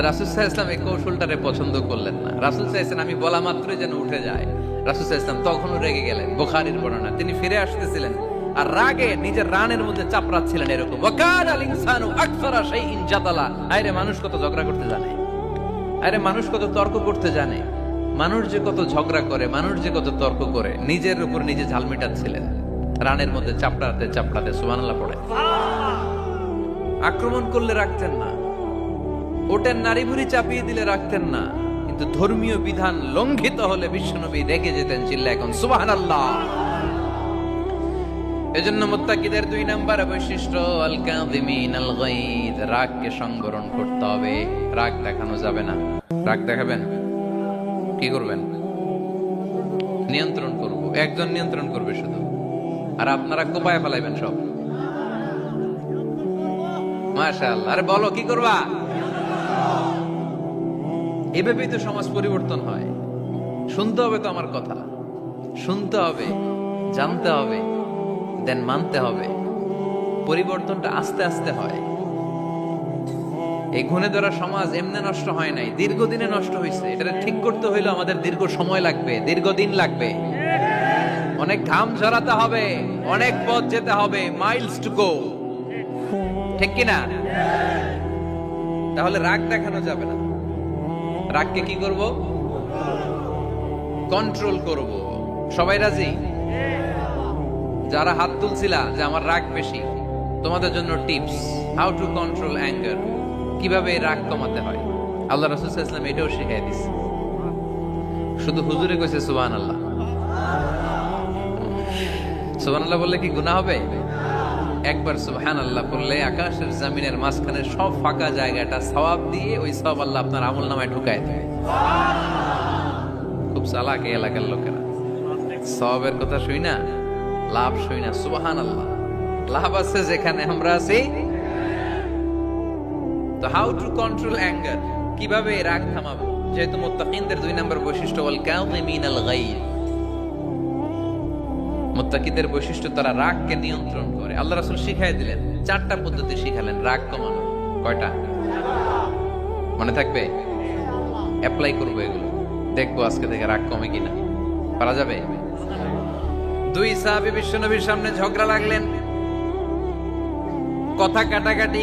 রাসূল সাল্লাল্লাহু আলাইহি ওয়াসাল্লাম এই কৌশলটারে পছন্দ করলেন না। রাসূল সাল্লাল্লাহু আলাইহি ওয়াসাল্লাম আমি বলা মাত্রই যেন উঠে যায়। রাসূল সাল্লাল্লাহু আলাইহি ওয়াসাল্লাম তখনও রেগে গেলেন। বুখারীর বর্ণনা, তিনি ফিরে আসতেছিলেন আর রাগে নিজের রানের মধ্যে চাপড়াচ্ছিলেন এরকম, ওয়াকানাল ইনসানু আকসারা শাইইন জাদালা। আরে মানুষ কত ঝগড়া করতে জানে, আরে মানুষ কত তর্ক করতে জানে, মানুষ যে কত ঝগড়া করে, মানুষ যে কত তর্ক করে, নিজের উপর নিজে ঝাল মেটাচ্ছিলেন রানের মধ্যে চাপড়াতে চাপড়াতে। সুবহানাল্লাহ পড়ে। আক্রমণ করলে রাখতেন না, ওটের নারী ভুড়ি চাপিয়ে দিলে রাখতেন না, কিন্তু ধর্মীয় বিধান লঙ্ঘিত হলে বিশ্বনবী রেগে যেতেন, চিল্লা এখন সুবহানাল্লাহ। এজন্য মুত্তাকিদের 2 নাম্বার বৈশিষ্ট্য আল কাযিমিনাল গায়জ, রাগকে সংবরণ করতে হবে। রাগ দেখানো যাবে না। রাগ দেখাবেন, কি করবেন? নিয়ন্ত্রণ করব। একজন নিয়ন্ত্রণ করবে শুধু, আর আপনারা কোপায় ফেলাইবেন সব। মাশাআল্লাহ। আরে বলো কি করবা? এভাবেই তো সমাজ পরিবর্তন হয়। শুনতে হবে তো আমার কথা, শুনতে হবে, জানতে হবে, দেন মানতে হবে। পরিবর্তনটা আস্তে আস্তে হয়। এই ঘুণে ধরা সমাজ এমনি নষ্ট হয় নাই, দীর্ঘদিনে নষ্ট হয়েছে। এটা ঠিক করতে হইলে আমাদের দীর্ঘ সময় লাগবে, দীর্ঘদিন লাগবে, অনেক ঘাম ঝরাতে হবে, অনেক পথ যেতে হবে, মাইলস টু গো। ঠিক কিনা? তাহলে রাগ দেখানো যাবে না। রাগকে কি করব? কন্ট্রোল করব। সবাই রাজি? যারা হাত তুলছিলা যে আমার রাগ বেশি, তোমাদের জন্য tips, how to control anger, কিভাবে রাগ কমাতে হয়। আল্লাহ রাসূল সাল্লাল্লাহু আলাইহি ওয়াসাল্লাম এটাও শিখিয়ে দিয়েছে। শুধু হুজুরে কইছে সুবহানাল্লাহ। সুবহানাল্লাহ বললে কি গুনাহ হবে? একবার সুবহানাল্লাহ বললে আকাশের জমিনের মাঝখানে সব ফাঁকা জায়গাটা সওয়াব দিয়ে ওই সওয়াব আল্লাহ আপনার আমলনামায় ঢুকায় দেবে। খুব চালাক এই এলাকার লোকেরা। সওয়াবের কথা শুই না, লাভ শুই না। সুবহানাল্লাহ, লাভ আছে যেখানে আমরা আছি। তো হাউ টু কন্ট্রোল অ্যাঙ্গার, কিভাবে রাগ থামাবো? যেহেতু মুত্তাকিনদের 2 নম্বর বৈশিষ্ট্য ওয়াল কাযিমিনাল গায়জ, মুত্তাকিদের বৈশিষ্ট্য তারা রাগকে নিয়ন্ত্রণ করে। আল্লাহ রাসূল শিখাই দিলেন, 4টা পদ্ধতি শিখালেন রাগ কমানো। কয়টা মনে থাকবে? অ্যাপ্লাই করবো এগুলো, দেখবো আজকে থেকে রাগ কমে কিনা। পারা যাবে? 2 সাহাবী বিশ্বনবীর সামনে ঝগড়া লাগলেন, কথা কাটাকাটি,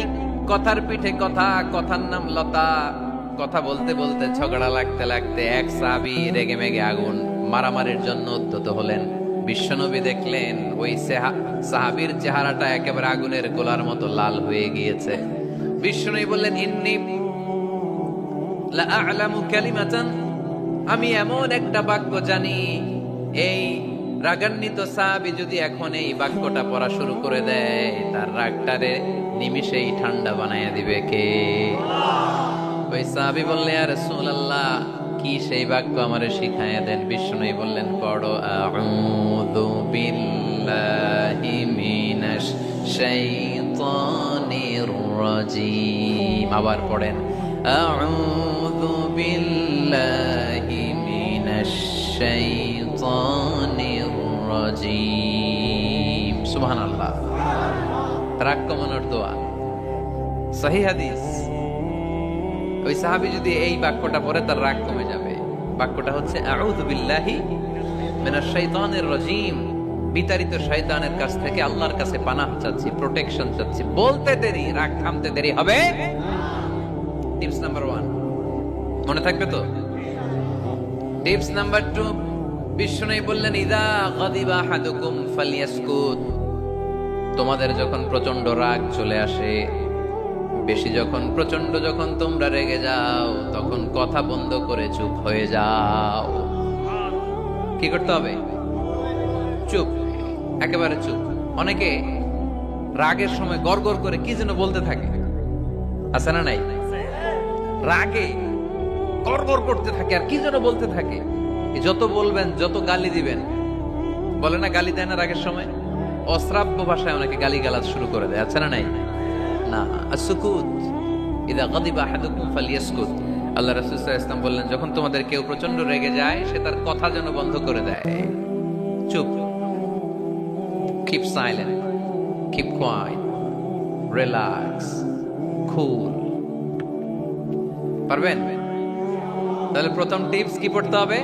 কথার পিঠে কথা, কথার নাম লতা। কথা বলতে বলতে ঝগড়া লাগতে লাগতে এক সাহাবী রেগে মেগে আগুন, মারামারির জন্য উদ্যত হলেন। বিশ্বনবী দেখলেন ওই সাহাবীর চেহারাটা একেবারে আগুনের গোলার মতো লাল হয়ে গিয়েছে। বিশ্বনবী বললেন, ইন্নী লা আ'লামু কালিমাতান, আমি এমন একটা বাক্য জানি, এই রাগান্বিত সাহাবী যদি এখন এই বাক্যটা পড়া শুরু করে দেয়, তার রাগটারে নিমিষেই ঠান্ডা বানাইয়া দিবে কে? ওই সাহাবী বললেন, ইয়া রাসূলুল্লাহ, কি সেই বাক্য আমারে শিখাইয়া দেন। বিষ্ণু বললেন, পড়ো আউযু বিল্লাহি মিনাশ শাইতানির রাজীম। আবার পড়েন আউযু বিল্লাহি মিনাশ শাইতানির রাজীম। সুবহানাল্লাহ। রাগ কমানোর দোয়া, সহিহ হাদিস। ওই সাহাবী যদি এই বাক্যটা পড়ে তার রাগ কমে যাবে। বাক্যটা হচ্ছে আউযু বিল্লাহি মিনাশ শাইতানির রাজীম, বিতাড়িত শয়তানের কাছ থেকে আল্লাহর কাছে পানাহ চাচ্ছি, প্রোটেকশন চাচ্ছি। বলতে দেরি, রাগ থামতে দেরি হবে। টিপস নাম্বার 1 মনে থাকবে তো? টিপস নাম্বার 2, বিষ্ণু বললেন, ইযা গাদিবা আহাদুকুম ফালইয়াসকুত, তোমাদের যখন প্রচন্ড রাগ চলে আসে বেশি যখন প্রচন্ড যখন তোমরা রেগে যাও তখন কথা বন্ধ করে চুপ হয়ে যাও। কি করতে হবে? চুপ, একেবারে চুপ। অনেকে রাগের সময় গড়গড় করে কি যেন বলতে থাকে, আছে না নাই? রাগে গড়গড় করতে থাকে আর কি যেন বলতে থাকে। যত বলবেন, যত গালি দিবেন, বলে না গালি দেয় না রাগের সময়, অশ্রাব্য ভাষায় অনেকে গালি গালাজ শুরু করে দেয়, আছে না নাই? না, আসুকুত ইদা গাদিবা আহাদুকুম ফালিয়াসকুত। আল্লাহ রাসূল সাল্লাল্লাহু আলাইহি ওয়াসাল্লাম বললেন, যখন তোমাদের কেউ প্রচন্ড রেগে যায় সে তার কথা যেন বন্ধ করে দেয়। চুপ, keep silent, keep quiet, relax, cool। পারবেন? তাহলে প্রথম টিপস কি পড়তে হবে?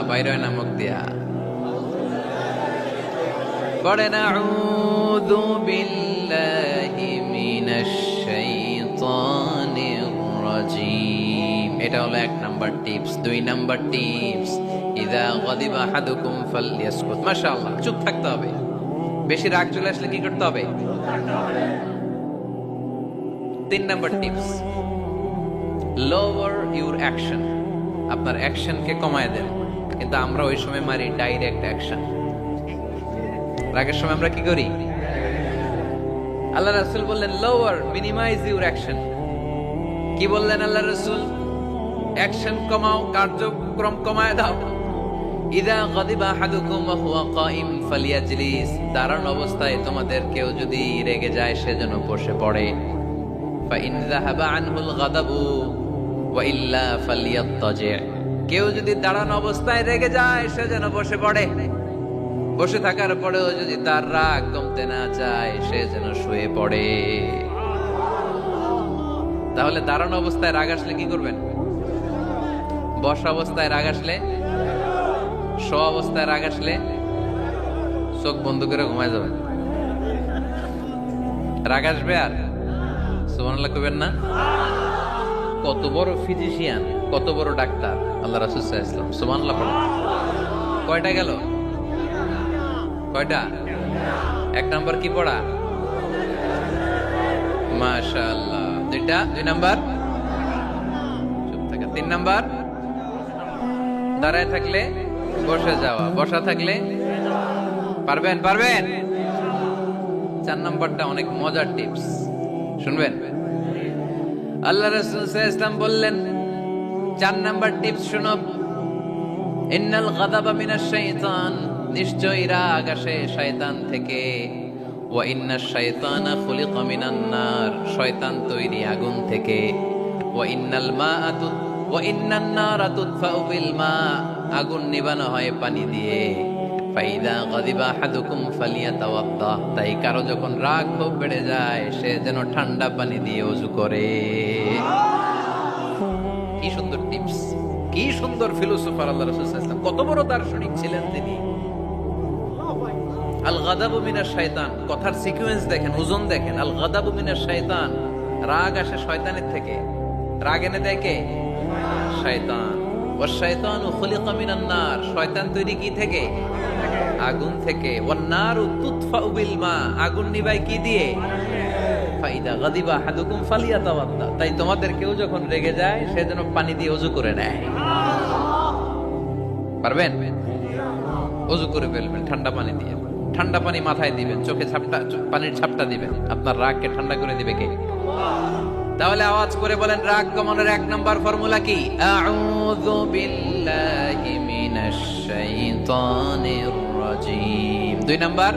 বাইরে নামক দিয়া পড়েন আউযু বিল্লাহি মিনাশ শাইতানির রাজীম। এটা হলো 1 নাম্বার টিপস। 2 নাম্বার টিপস, ইযা গাদিবা আহাদুকুম ফালইয়াসকুত। মাশাআল্লাহ, চুপ থাকতে হবে। বেশি রাগ চলে আসলে কি করতে হবে? 3 number tips, lower your action. আপনার অ্যাকশনকে কমায় দেন। কিন্তু আমরা ওই সময় মারি ডাইরেক্ট অ্যাকশন। রাগের সময় আমরা কি করি? আল্লাহ রাসূল বললেন লোয়ার, মিনিমাইজ ইউর অ্যাকশন। কি বললেন আল্লাহ রাসূল? অ্যাকশন কমাও, কার্যক্রম কমায় দাও। ইযা গাদিবা আহাদুকুম ওয়া হুয়া কাইম ফালিয়াজলিস। দাঁড়ানো অবস্থায় তোমাদের কেউ যদি রেগে যায় সে যেন বসে পড়ে। ফাইন যাহাবা আনহুল গাদাবু ওয়া ইল্লা ফালিয়াত্তাজি। কেউ যদি দাঁড়ানো অবস্থায় রেগে যায় সে যেন বসে পড়ে। বসে থাকার পরেও যদি তার রাগ কমতে না চায় সে যেন শুয়ে পড়ে। তাহলে দাঁড়ানো অবস্থায় রাগ আসলে কি করবেন? বসা অবস্থায় রাগ আসলে, শোয়া অবস্থায় রাগ আসলে চোখ বন্ধ করে ঘুমায় যাবেন। রাগ আসবে আর সুবহানাল্লাহ কইবেন না? কত বড় ফিজিশিয়ান, কত বড় ডাক্তার আল্লাহ রাসূল সাল্লাল্লাহু আলাইহি ওয়াসাল্লাম। সুবহানাল্লাহ পড়েন। কয়টা গেল? কয়টা? 1 নাম্বার কি পড়া? মাশাআল্লাহ। 2 নাম্বার চুপ থাকা। 3 নাম্বার দাঁড়ায় থাকলে বসে যাওয়া, বসা থাকলে পারবেন? 4 নাম্বারটা অনেক মজার টিপস, শুনবেন? আল্লাহ রাসূল সাল্লাল্লাহু আলাইহি ওয়াসাল্লাম বললেন 4 নাম্বার টিপস শুনো। ইন্নাল গাদাবা মিনাশ শাইতান। নিশ্চয়ই রাগ আসে শয়তান থেকে। ওয়া ইন্নাশ শাইতানা খুলিকা মিনান নার। শয়তান তৈরি আগুন থেকে। ওয়া ইন্নান নারা তুতফাউ বিল মা। আগুন নিভানো হয় পানি দিয়ে। ফাইদা গাদিবা আহাদুকুম ফালিয়াতাওয়াদ্দা। তাই কারো যখন রাগ খুব বেড়ে যায় সে যেন ঠান্ডা পানি দিয়ে ওযু করে। কি সুন্দর টিপস, কি সুন্দর ফিলোসোফার আল্লাহ রাসূল সাল্লাল্লাহু আলাইহি ওয়াসাল্লাম। কত বড় দার্শনিক ছিলেন তিনি। আল গাদাবু মিনাশ শাইতান, কথার সিকোয়েন্স দেখেন, ওজন দেখেন। আল গাদাবু মিনাশ শাইতান, রাগ আসে শয়তানের থেকে। রাগ এনে দেয় কে? শয়তান। ওয়াশ শাইতানু খুলিকা মিনান নার। শয়তান তৈরি কি থেকে? আগুন থেকে। ওয়ান নারু তুতফাউ বিল মা। আগুন নিভায় কি দিয়ে? ফাইদা গাদিবা আহাদুকুম ফালিয়াতাওয়াদ্দা। তাই তোমাদের কেউ যখন রেগে যায় সে যেন পানি দিয়ে ওযু করে নেয়। পারবেন? ওযু করে ফেলবেন ঠান্ডা পানি দিয়ে। ঠান্ডা পানি মাথায় দিবেন, চোখে পানির ঝাপটা দিবেন। আপনার রাগকে ঠান্ডা করে দিবে কে? তাহলে আওয়াজ করে বলেন রাগ কমানোর 1 নাম্বার ফর্মুলা কি? আউযু বিল্লাহি মিনাশ শাইতানির রাজীম। 2 নাম্বার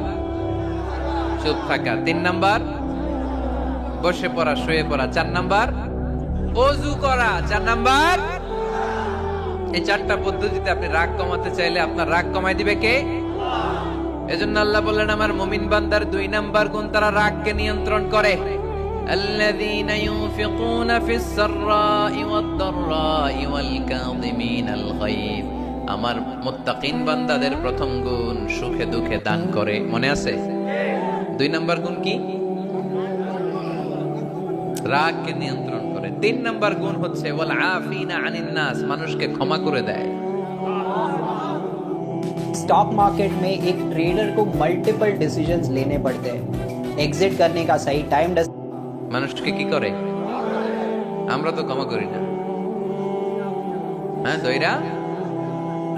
চুপ থাকা। 3 নাম্বার বসে পড়া, শুয়ে পড়া। 4 নাম্বার ওযু করা। 4 নাম্বার। এই 4টা পদ্ধতিতে আপনি রাগ কমাতে চাইলে আপনার রাগ কমাই দিবে কে? এজন্য আল্লাহ বললেন আমার মুমিন বান্দার 2 নাম্বার গুণ, তারা রাগকে নিয়ন্ত্রণ করে। الذين ينفقون في السراء والضراء والكاظمين الغيظ। আমার মুত্তাকিন বান্দাদের প্রথম গুণ সুখে দুঃখে দান করে। মনে আছে? 2 নাম্বার গুণ কি? রাগকে নিয়ন্ত্রণ করে। 3 নাম্বার গুণ হচ্ছে ওয়াল আফিনা আনিন নাস, মানুষকে ক্ষমা করে দেয়। स्टॉक मार्केट में एक ट्रेडर को मल्टीपल डिसीजंस लेने पड़ते हैं। एग्जिट करने का सही टाइम মানুষকে কি করে? আমরা তো ক্ষমা করি না। হ্যাঁ, দইরা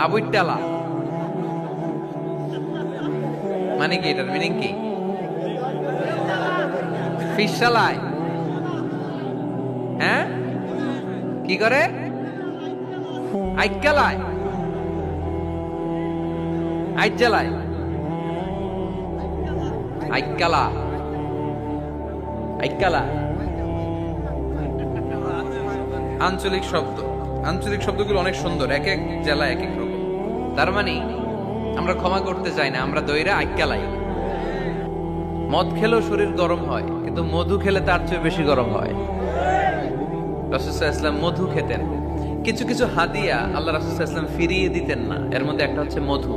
আবুইটালা মানে কি? এটার মিনিং কি? ফিশালায়। হ্যাঁ, কি করে? আইকালায়, আইজালায়, আইকালা, আইকালা আঞ্চলিক শব্দ। আঞ্চলিক শব্দগুলো অনেক সুন্দর, এক এক জেলায় এক এক রকম। তার মানে আমরা ক্ষমা করতে চাই না, আমরা দইরা আইকালাই। মদ খেলেও শরীর গরম হয়, কিন্তু মধু খেলে তার চেয়ে বেশি গরম হয়। রাসূল সাল্লাল্লাহু আলাইহি ওয়াসাল্লাম মধু খেতেন। কিছু কিছু হাদিয়া আল্লাহ রাসূল সাল্লাল্লাহু আলাইহি ওয়াসাল্লাম ফিরিয়ে দিতেন না। এর মধ্যে একটা হচ্ছে মধু।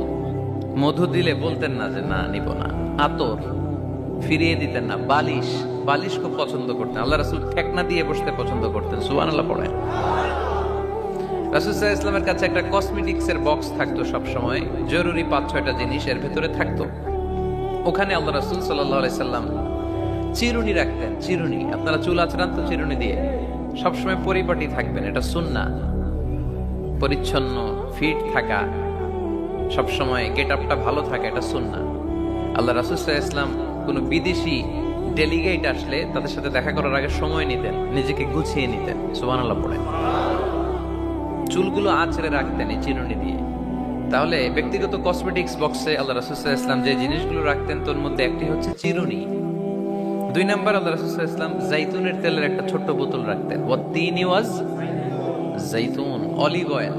মধু দিলে বলতেন না যে না নিব না। আতর ফিরিয়ে দিতেন না। বালিশ, বালিশ খুব পছন্দ করতেন। আল্লাহ রাসূল ঠেকনা দিয়ে বসতে পছন্দ করতেন। সুবহানাল্লাহ পড়েন। রাসূল সাল্লাল্লাহু আলাইহি ওয়াসাল্লামের কাছে একটা কসমেটিক্স এর বক্স থাকতো সব সময়, জরুরি 5-6টা জিনিস এর ভেতরে থাকতো। ওখানে আল্লাহ রাসূল সাল্লাল্লাহু আলাইহি সাল্লাম চিরুনি রাখতেন। চিরুনি, আপনারা চুল আঁচড়ান তো চিরুনি দিয়ে। সবসময় পরিপাটি থাকবেন, এটা সুন্নাহ। পরিচ্ছন্ন, ফিট থাকা, সবসময় গেট আপটা ভালো থাকা, এটা সুন্নাহ। আল্লাহ রাসূল সাল্লাল্লাহু আলাইহি ওয়াসাল্লাম কোনো বিদেশি ডেলিগেট আসলে তাদের সাথে দেখা করার আগে সময় নিতেন, নিজেকে গুছিয়ে নিতেন। সুবহানাল্লাহ পড়েন। চুলগুলো আঁচড়ে রাখতেন এই চিরুনি দিয়ে। তাহলে ব্যক্তিগত কসমেটিক্স বক্সে আল্লাহ রাসূল সাল্লাল্লাহু আলাইহি ওয়াসাল্লাম যে জিনিসগুলো রাখতেন তার মধ্যে একটি হচ্ছে চিরুনি। 2 নাম্বার আল্লাহ রাসূল সাল্লাল্লাহু আলাইহি ওয়াসাল্লাম জাইতুনের তেলের একটা ছোট্ট বোতল রাখতেন। ওয়াত্তিনি ওয়াজ জাইতুন, অলিভ অয়েল।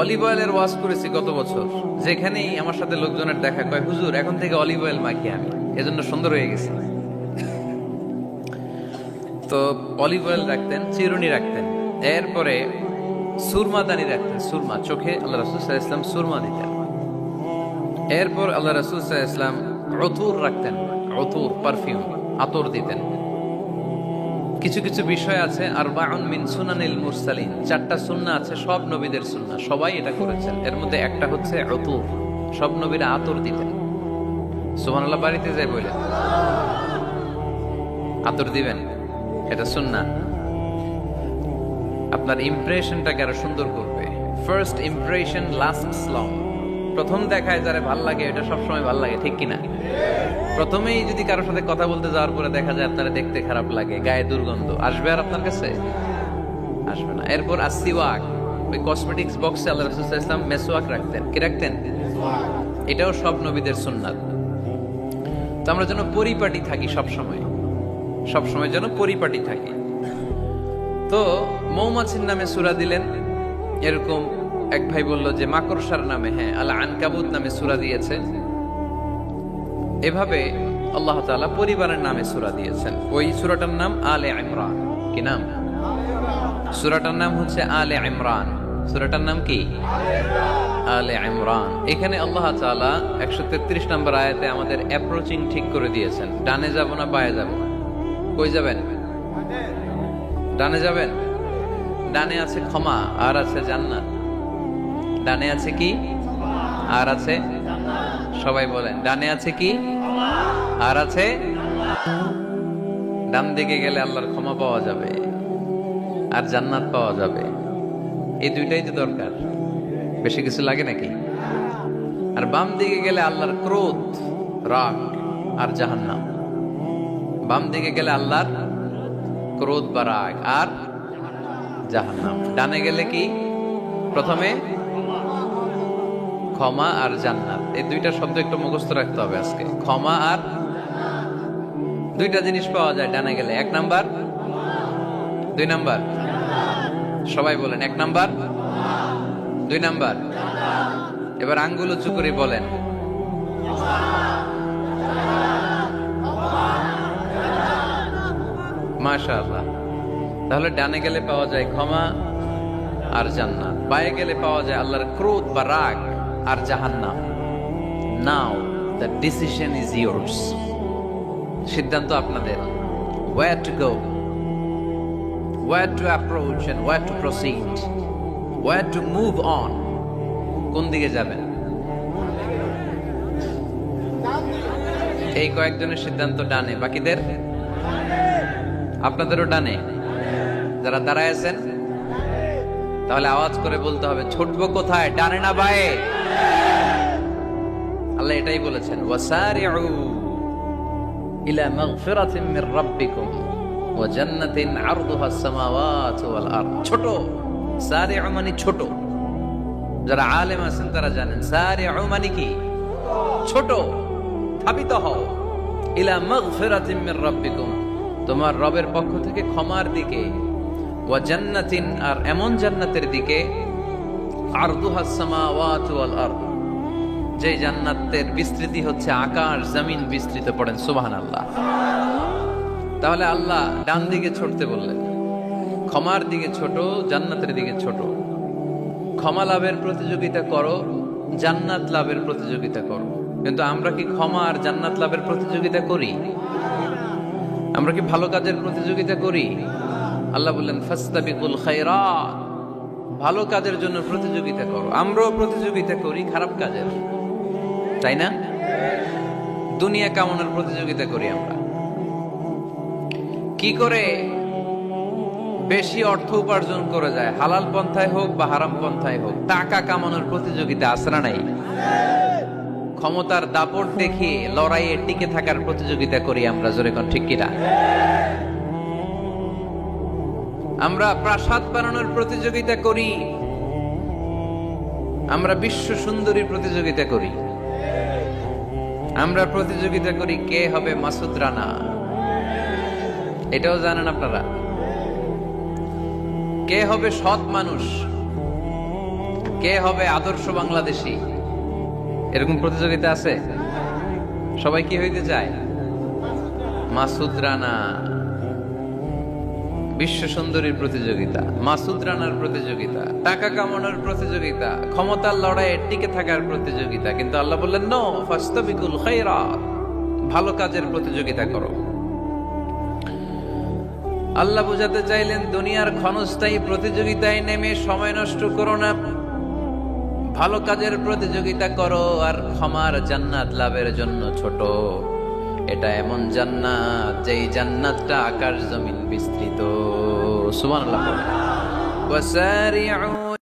অলিভ অয়েলের ওয়াজ করেছি গত বছর। যেখানেই আমার সাথে লোকজনের দেখা কয়, হুজুর এখন থেকে অলিভ অয়েল মাখি আমি, এজন্য সুন্দর হয়ে গেছি। তো অলিভ অয়েল রাখতেন, চিরুনি রাখতেন। এরপরে সুরমা দানি রাখতেন। সুরমা, চোখে আল্লাহ রাসূল সাল্লাল্লাহু আলাইহি ওয়াসাল্লাম সুরমা দিতেন। এরপর আল্লাহ রাসূল সাল্লাল্লাহু আলাইহি ওয়াসাল্লাম উতুর রাখতেন। উতুর, পারফিউম, আতর দিতেন। কিছু কিছু বিষয় আছে আরবাউন মিন সুনানিল মুরসালিন, 4টা সুন্নাহ আছে সব নবীদের সুন্নাহ, সবাই এটা করেছেন। এর মধ্যে একটা হচ্ছে উতুর, সব নবীরা আতর দিতেন। সুবহানাল্লাহ, বাড়িতে যাই বলেন আতর দিবেন, এটা সুন্নাহ। আপনার ইমপ্রেশনটাকে আরো সুন্দর করবে। First impression lasts long. প্রথম দেখায় যারা ভাল লাগে এটা সবসময় ভাল লাগে, ঠিক কিনা? প্রথমেই যদি কারোর সাথে কথা বলতে যাওয়ার পরে দেখা যায় আপনারা দেখতে খারাপ লাগে, গায়ে দুর্গন্ধ, আসবে আর আপনার কাছে? আসবে না। এরপর আসিওয়াক, ওই কসমেটিক্স বক্সে আল্লাহ রাসূল সাল্লাল্লাহু আলাইহি ওয়াসাল্লাম মেসওয়াক রাখতেন। কি রাখতেন? এটাও সব নবীদের সুন্নাত। তো আমরা যেন পরিপাটি থাকি সবসময়, সবসময় যেন পরিপাটি থাকি। তো মৌমাছির নামে সূরা দিলেন। এরকম এক ভাই বলল যে মাকড়সার নামে, হ্যাঁ, আল আনকাবুত নামে সূরা দিয়েছে। এভাবে আল্লাহ তাআলা পরিবারের নামে সূরা দিয়েছেন। ওই সূরাটার নাম আলে ইমরান। কি নাম? সূরাটার নাম হচ্ছে আলে ইমরান। সূরাটার নাম কি? আলে ইমরান। এখানে আল্লাহ তাআলা 133 নম্বর আয়াতে আমাদের অ্যাপ্রোচিং ঠিক করে দিয়েছেন। ডানে যাব না বায়ে যাব? কই যাবেন? ডানে যাবেন। ডানে আছে ক্ষমা আর আছে জান্নাত। ডানে আছে কি আর আছে? সবাই বলেন, ডানে আছে কি আর আছে? ডান দিকে গেলে আল্লাহর ক্ষমা পাওয়া যাবে আর জান্নাত পাওয়া যাবে। এই দুইটাই তো দরকার, বেশি কিছু লাগে নাকি? আর বাম দিকে গেলে আল্লাহর ক্রোধ, রাগ আর জাহান্নাম। বাম দিকে গেলে আল্লাহর ক্রোধ বা রাগ আর জাহান্নাম। ডানে গেলে কি? প্রথমে ক্ষমা আর জান্নাত। এই দুইটা শব্দ একটু মুখস্থ রাখতে হবে আজকে। ক্ষমা আর, দুইটা জিনিস পাওয়া যায় ডানে গেলে। 1 নাম্বার, 2 নাম্বার। সবাই বলেন 1 নাম্বার, 2 নাম্বার। এবার আঙ্গুল উঁচু করে বলেন মাশাআল্লাহ। তাহলে ডানে গেলে পাওয়া যায় ক্ষমা আর জান্নাত, বায়ে গেলে পাওয়া যায় আল্লাহর ক্রোধ বা রাগ আর জাহান্নাম। নাও দ্য ডিসিশন ইজ ইয়োর্স। সিদ্ধান্ত আপনাদের। where to go, where to approach and where to proceed, where to move on। কোন দিকে যাবেন? এই কয়েকজনের সিদ্ধান্ত ডানে, বাকিদের আপনাদেরও ডানে। যারা দাঁড়ায় আছেন তাহলে আওয়াজ করে বলতে হবে, ছুটবো কোথায়, ডানে না বায়ে? আল্লাহ এটাই বলেছেন, ওয়াসারিউ ইলা মাগফিরাতিন মির রাব্বিকুম ওয়া জান্নাতিন আরদুহা আস-সামাওয়াতু ওয়াল আরদ। ছোট, সারিউ মানে ছোট। যারা আলেম আছেন তারা জানেন সারিউ মানে কি? ছোট। ধাবিত হও ইলা মাগফিরাতিন মির রাব্বিকুম, তোমার রবের পক্ষ থেকে ক্ষমার দিকে, ওয়া জান্নাতিন আর এমন জান্নাতের দিকে, আরদুহা আস-সামাওয়াতু ওয়াল আরদ, যে জান্নাতের বিস্তৃতি হচ্ছে আকাশ জমিন বিস্তৃত। পড়েন সুবহানাল্লাহ। তাহলে আল্লাহ ডান দিকে ছুটতে বললেন, ক্ষমার দিকে ছোট, জান্নাতের দিকে ছোট। ক্ষমা লাভের প্রতিযোগিতা করো, জান্নাত লাভের প্রতিযোগিতা করো। কিন্তু আমরা কি ক্ষমা আর জান্নাত লাভের প্রতিযোগিতা করি? আমরা কি ভালো কাজের প্রতিযোগিতা করি? আল্লাহ বললেন ফাস্তাবিকুল খায়রাত, ভালো কাজের জন্য প্রতিযোগিতা করো। আমরাও প্রতিযোগিতা করি খারাপ কাজের, তাই না? দুনিয়া কামানোর প্রতিযোগিতা করি আমরা। কি করে বেশি অর্থ উপার্জন করে যায়, হালাল পন্থায় হোক বা হারাম পন্থায় হোক, টাকা কামানোর প্রতিযোগিতা আসরা নাই? ক্ষমতার দাপট দেখিয়ে লড়াইয়ে টিকে থাকার প্রতিযোগিতা করি আমরা, জোরে কোন ঠিক কিনা? আমরা প্রাসাদ বানানোর প্রতিযোগিতা করি, আমরা বিশ্ব সুন্দরীর প্রতিযোগিতা করি, আমরা প্রতিযোগিতা করি কে হবে মাসুদ রানা। এটাও জানেন আপনারা? কে হবে সৎ মানুষ, কে হবে আদর্শ বাংলাদেশী, এরকম প্রতিযোগিতা আছে। সবাই কি হইতে চায়? মাসুদ রানা। বিশ্ব সুন্দরীর প্রতিযোগিতা, মাসুদ রানার প্রতিযোগিতা, টাকা কামানোর প্রতিযোগিতা, ক্ষমতার লড়াইয়ে টিকে থাকার প্রতিযোগিতা। কিন্তু আল্লাহ বললেন নো, ফাস্তাবিকুল খায়রাত, ভালো কাজের প্রতিযোগিতা করো। আল্লাহ বুঝাতে চাইলেন দুনিয়ার ক্ষণস্থায়ী প্রতিযোগিতায় নেমে সময় নষ্ট করো না, ভালো কাজের প্রতিযোগিতা করো। আর ক্ষমার জান্নাত লাভের জন্য ছোট। এটা এমন জান্নাত যেই জান্নাতটা আকাশ জমিন বিস্তৃত। সুবহানাল্লাহ। ওয়াসারিউ